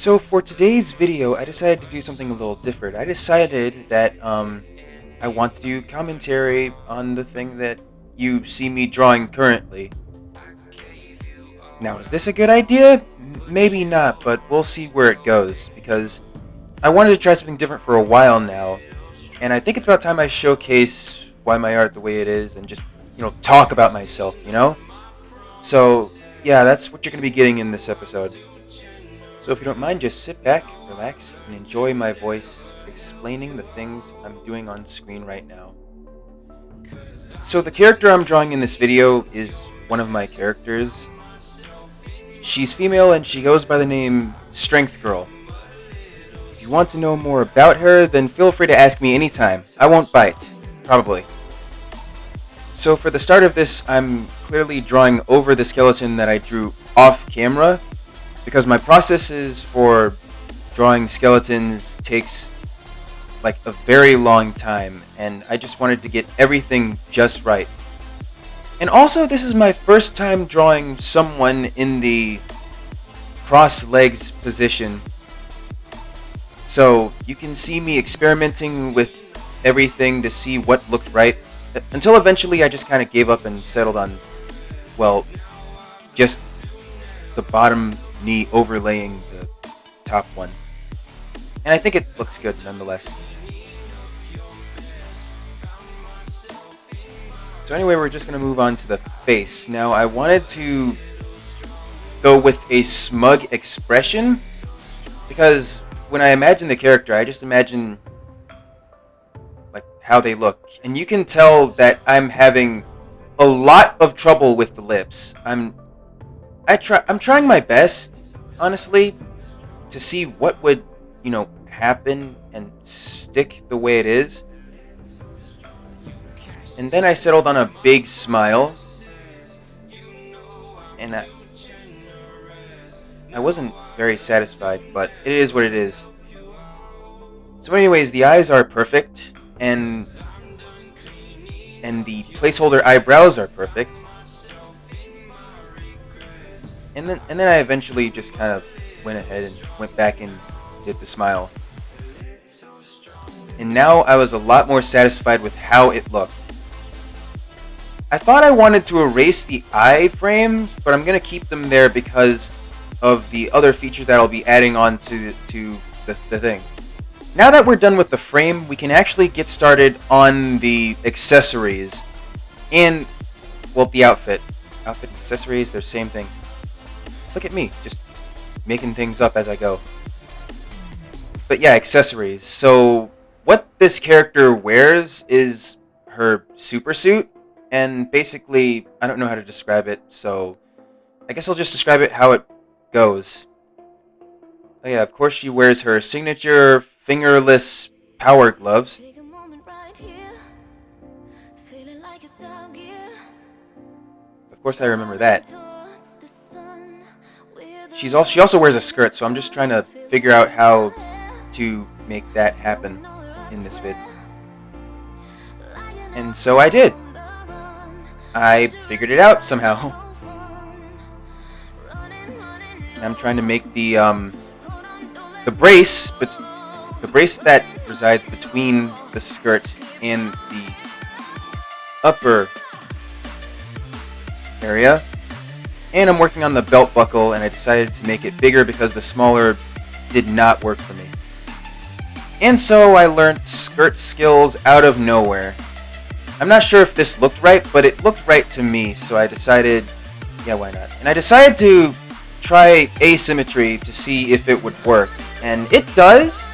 So for today's video, I decided to do something a little different. I decided that I want to do commentary on the thing that you see me drawing currently. Now, is this a good idea? Maybe not, but we'll see where it goes, because I wanted to try something different for a while now, and I think it's about time I showcase why my art the way it is and just, talk about myself. So, yeah, that's what you're going to be getting in this episode. So if you don't mind, just sit back, relax, and enjoy my voice explaining the things I'm doing on screen right now. So the character I'm drawing in this video is one of my characters. She's female and she goes by the name Strength Girl. If you want to know more about her, then feel free to ask me anytime. I won't bite. Probably. So for the start of this, I'm clearly drawing over the skeleton that I drew off camera, because my processes for drawing skeletons takes like a very long time, and I just wanted to get everything just right. And also, this is my first time drawing someone in the cross legs position, so you can see me experimenting with everything to see what looked right, until eventually I just kind of gave up and settled on, well, just the bottom knee overlaying the top one. And I think it looks good nonetheless. So anyway, we're just going to move on to the face. Now, I wanted to go with a smug expression, because when I imagine the character, I just imagine like how they look. And you can tell that I'm having a lot of trouble with the lips. I'm trying my best, honestly, to see what would, happen and stick the way it is. And then I settled on a big smile. And I wasn't very satisfied, but it is what it is. So anyways, the eyes are perfect, and the placeholder eyebrows are perfect. And then I eventually just kind of went ahead and went back and did the smile. And now I was a lot more satisfied with how it looked. I thought I wanted to erase the eye frames, but I'm going to keep them there because of the other features that I'll be adding on to the thing. Now that we're done with the frame, we can actually get started on the accessories. And, well, the outfit. Outfit and accessories, they're the same thing. Look at me, just making things up as I go. But yeah, accessories. So what this character wears is her super suit, and basically, I don't know how to describe it, so I guess I'll just describe it how it goes. Oh yeah, of course she wears her signature fingerless power gloves. Of course I remember that. She also wears a skirt, so I'm just trying to figure out how to make that happen in this vid. And so I did. I figured it out somehow. And I'm trying to make the brace, but the brace that resides between the skirt and the upper area. And I'm working on the belt buckle, and I decided to make it bigger because the smaller did not work for me. And so I learned skirt skills out of nowhere. I'm not sure if this looked right, but it looked right to me, so I decided, yeah, why not? And I decided to try asymmetry to see if it would work. And it does.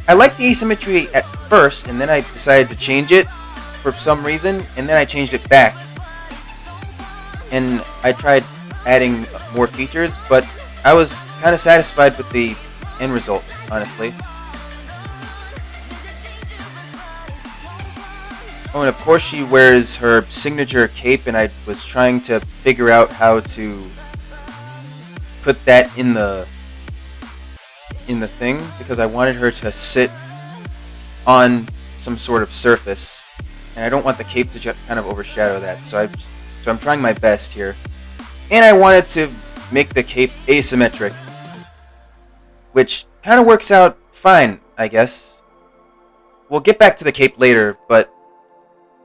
I liked the asymmetry at first, and then I decided to change it for some reason, and then I changed it back. And I tried adding more features, but I was kind of satisfied with the end result, honestly. Oh, and of course she wears her signature cape, and I was trying to figure out how to put that in the thing, because I wanted her to sit on some sort of surface, and I don't want the cape to kind of overshadow that, so I'm trying my best here. And I wanted to make the cape asymmetric. which kind of works out fine, I guess. We'll get back to the cape later, but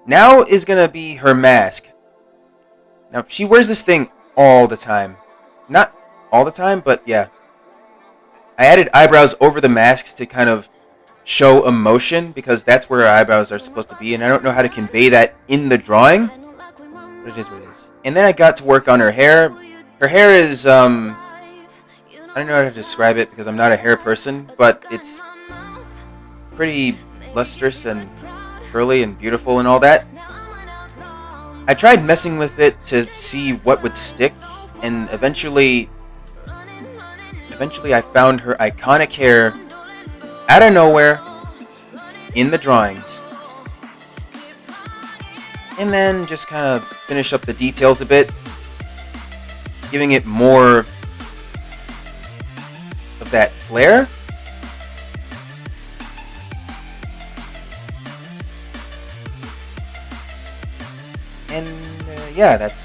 now is gonna be her mask. Now, she wears this thing all the time. Not all the time, but yeah. I added eyebrows over the masks to kind of show emotion, because that's where her eyebrows are supposed to be, and I don't know how to convey that in the drawing. But it is what it is. And then I got to work on her hair. Her hair is, I don't know how to describe it because I'm not a hair person, but it's pretty lustrous and curly and beautiful and all that. I tried messing with it to see what would stick, and eventually I found her iconic hair out of nowhere in the drawings. And then just kind of finish up the details a bit, giving it more of that flair. And yeah, that's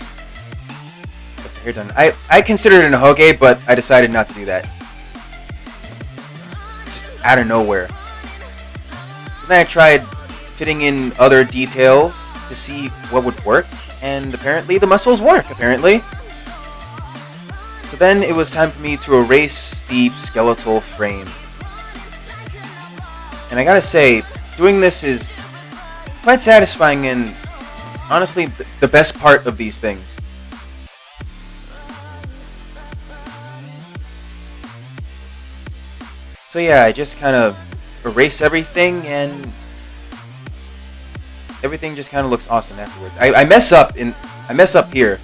the hair done. I considered it a hoge, but I decided not to do that. Just out of nowhere. So then I tried fitting in other details to see what would work, and apparently the muscles work, apparently. So then it was time for me to erase the skeletal frame. And I gotta say, doing this is quite satisfying and honestly the best part of these things. So yeah, I just kind of erase everything, and everything just kind of looks awesome afterwards. I mess up here,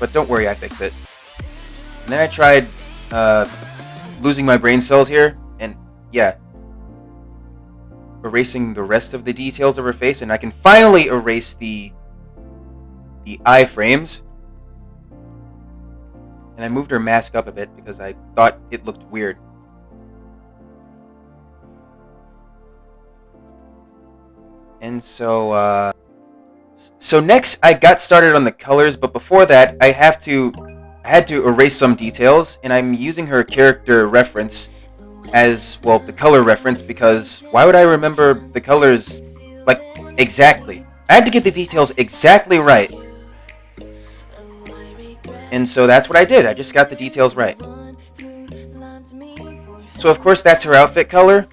but don't worry, I fix it. And then I tried losing my brain cells here, and yeah, erasing the rest of the details of her face, and I can finally erase the eye frames. And I moved her mask up a bit because I thought it looked weird. And so next I got started on the colors, but before that I had to erase some details, and I'm using her character reference as, well, the color reference, because why would I remember the colors, like, exactly? I had to get the details exactly right. And so that's what I did. I just got the details right. So of course that's her outfit color.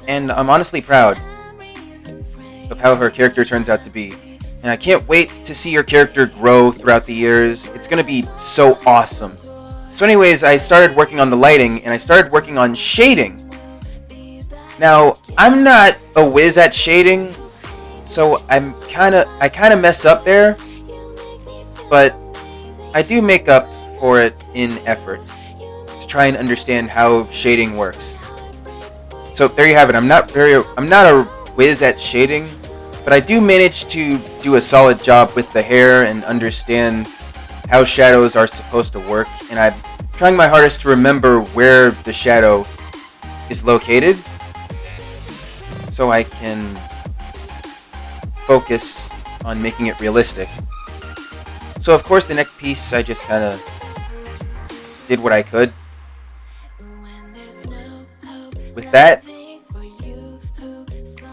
And I'm honestly proud of how her character turns out to be. And I can't wait to see her character grow throughout the years. It's going to be so awesome. So anyways, I started working on the lighting, and I started working on shading. Now, I'm not a whiz at shading, so I kind of mess up there, but I do make up for it in effort to try and understand how shading works. So there you have it. I'm not a whiz at shading, but I do manage to do a solid job with the hair and understand how shadows are supposed to work, and I'm trying my hardest to remember where the shadow is located so I can focus on making it realistic. So of course the neck piece, I just kind of did what I could with that.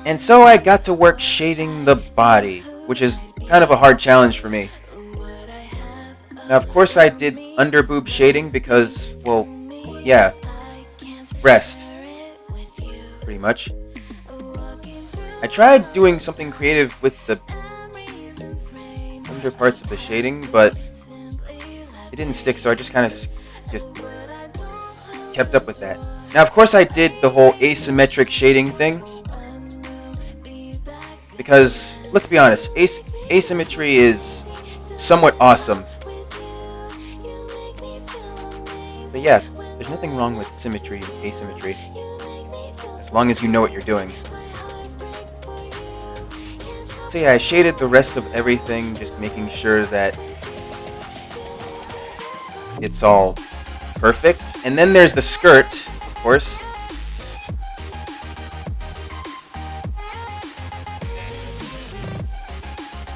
And so I got to work shading the body, which is kind of a hard challenge for me. Now, of course, I did under boob shading because, well, yeah, breast, pretty much. I tried doing something creative with the under parts of the shading, but it didn't stick, so I just kind of just kept up with that. Now, of course, I did the whole asymmetric shading thing, because, let's be honest, asymmetry is somewhat awesome. But yeah, there's nothing wrong with symmetry and asymmetry, as long as you know what you're doing. So yeah, I shaded the rest of everything, just making sure that it's all perfect. And then there's the skirt, of course.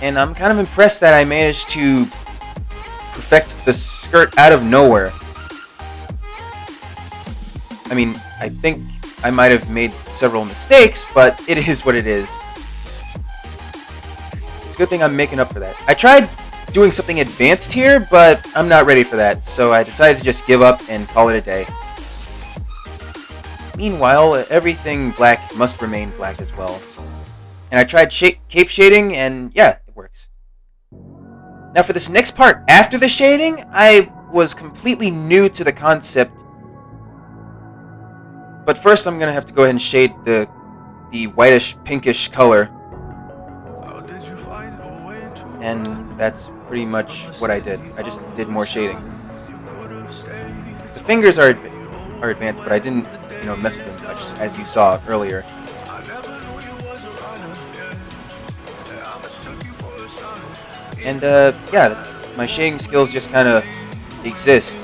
And I'm kind of impressed that I managed to affect the skirt out of nowhere. I mean, I think I might have made several mistakes, but it is what it is. It's a good thing I'm making up for that. I tried doing something advanced here, but I'm not ready for that, so I decided to just give up and call it a day. Meanwhile, everything black must remain black as well. And I tried cape shading, and yeah, it works. Now for this next part, after the shading, I was completely new to the concept. But first I'm going to have to go ahead and shade the whitish, pinkish color. And that's pretty much what I did. I just did more shading. The fingers are advanced, but I didn't, mess with them much, as you saw earlier. And yeah, my shading skills just kind of exist.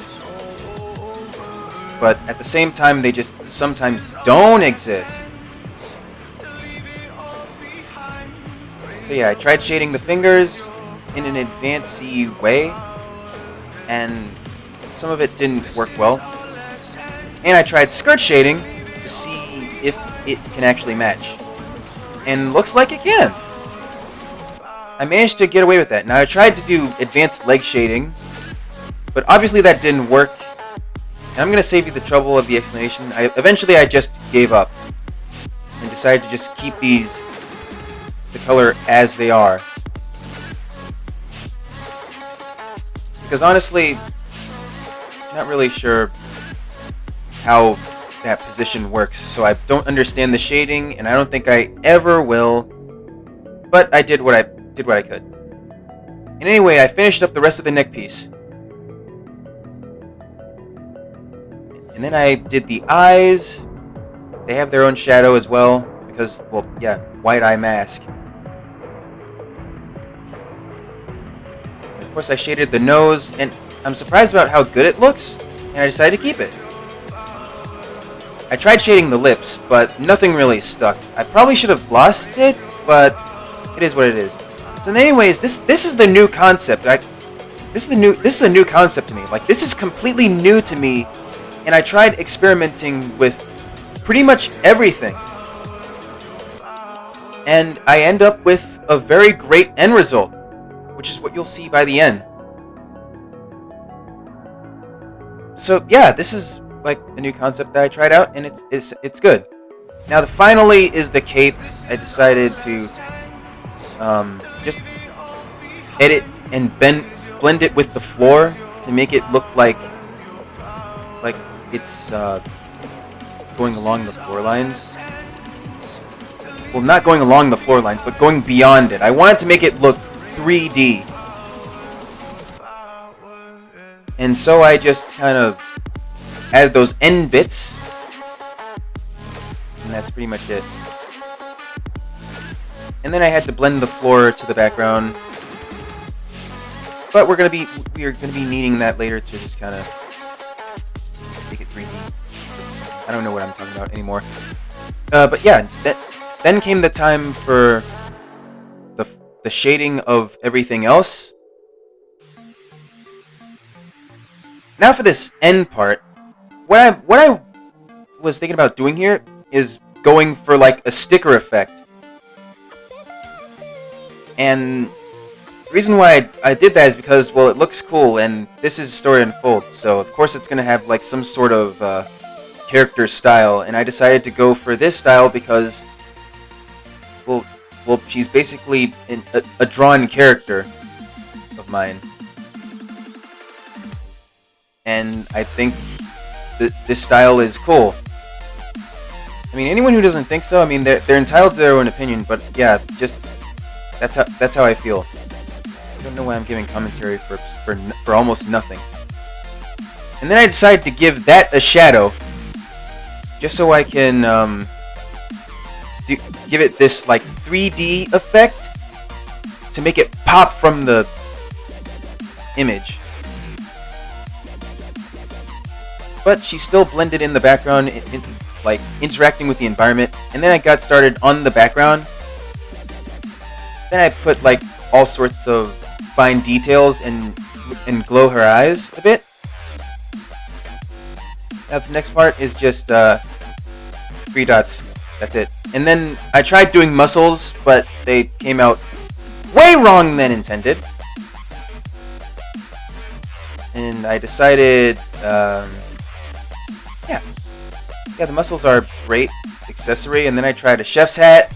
But at the same time, they just sometimes don't exist. So yeah, I tried shading the fingers in an advanced-y way, and some of it didn't work well. And I tried skirt shading to see if it can actually match. And looks like it can. I managed to get away with that. Now I tried to do advanced leg shading, but obviously that didn't work. And I'm going to save you the trouble of the explanation. Eventually I just gave up and decided to just keep the color as they are. Because honestly, I'm not really sure how that position works, so I don't understand the shading, and I don't think I ever will. But I did what I could. And anyway, I finished up the rest of the neck piece. And then I did the eyes. They have their own shadow as well, because, well, yeah, white eye mask. And of course, I shaded the nose, and I'm surprised about how good it looks, and I decided to keep it. I tried shading the lips, but nothing really stuck. I probably should have glossed it, but it is what it is. So anyways, this is the new concept. This is a new concept to me. Like, this is completely new to me, and I tried experimenting with pretty much everything. And I end up with a very great end result, which is what you'll see by the end. So yeah, this is like a new concept that I tried out, and it's good. Now finally is the cape. I decided to just edit and blend it with the floor to make it look like it's going along the floor lines. Well, not going along the floor lines, but going beyond it. I wanted to make it look 3D. And so I just kind of added those end bits. And that's pretty much it. And then I had to blend the floor to the background. But we're gonna be needing that later to just kind of make it 3D. I don't know what I'm talking about anymore. But yeah, then came the time for the shading of everything else. Now for this end part, what I was thinking about doing here is going for like a sticker effect. And the reason why I did that is because, well, it looks cool, and this is Story Unfold, so of course it's going to have like some sort of character style, and I decided to go for this style because, well, she's basically a drawn character of mine. And I think this style is cool. I mean, anyone who doesn't think so, I mean, they're entitled to their own opinion, but yeah, just that's how I feel. I don't know why I'm giving commentary for almost nothing. And then I decided to give that a shadow, just so I can give it this like 3D effect to make it pop from the image. But she still blended in the background, like interacting with the environment. And then I got started on the background. Then I put like all sorts of fine details and and glow her eyes a bit. Now the next part is just 3 dots. That's it. And then I tried doing muscles, but they came out way wrong than intended. And I decided, yeah, the muscles are a great accessory. And then I tried a chef's hat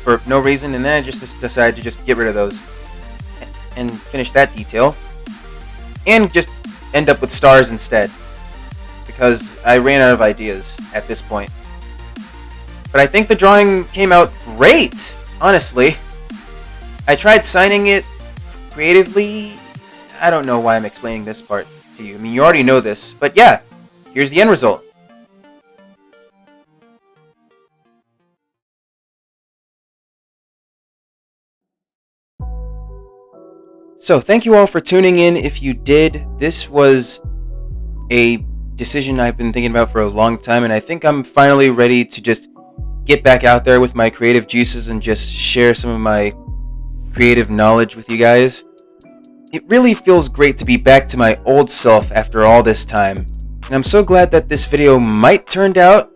for no reason, and then I just decided to just get rid of those and finish that detail, and just end up with stars instead, because I ran out of ideas at this point. But I think the drawing came out great, honestly. I tried signing it creatively. I don't know why I'm explaining this part to you. I mean, you already know this, but yeah, here's the end result. So thank you all for tuning in. If you did, this was a decision I've been thinking about for a long time, and I think I'm finally ready to just get back out there with my creative juices and just share some of my creative knowledge with you guys. It really feels great to be back to my old self after all this time, and I'm so glad that this video might turned out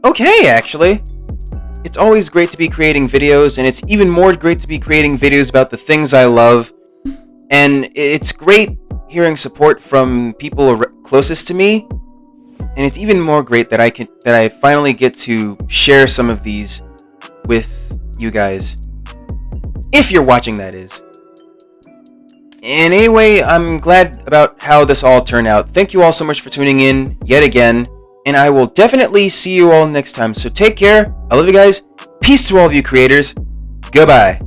okay, actually. It's always great to be creating videos, and it's even more great to be creating videos about the things I love. And it's great hearing support from people closest to me, and it's even more great that I finally get to share some of these with you guys. If you're watching, that is. And anyway, I'm glad about how this all turned out. Thank you all so much for tuning in yet again, and I will definitely see you all next time. So take care. I love you guys. Peace to all of you creators. Goodbye.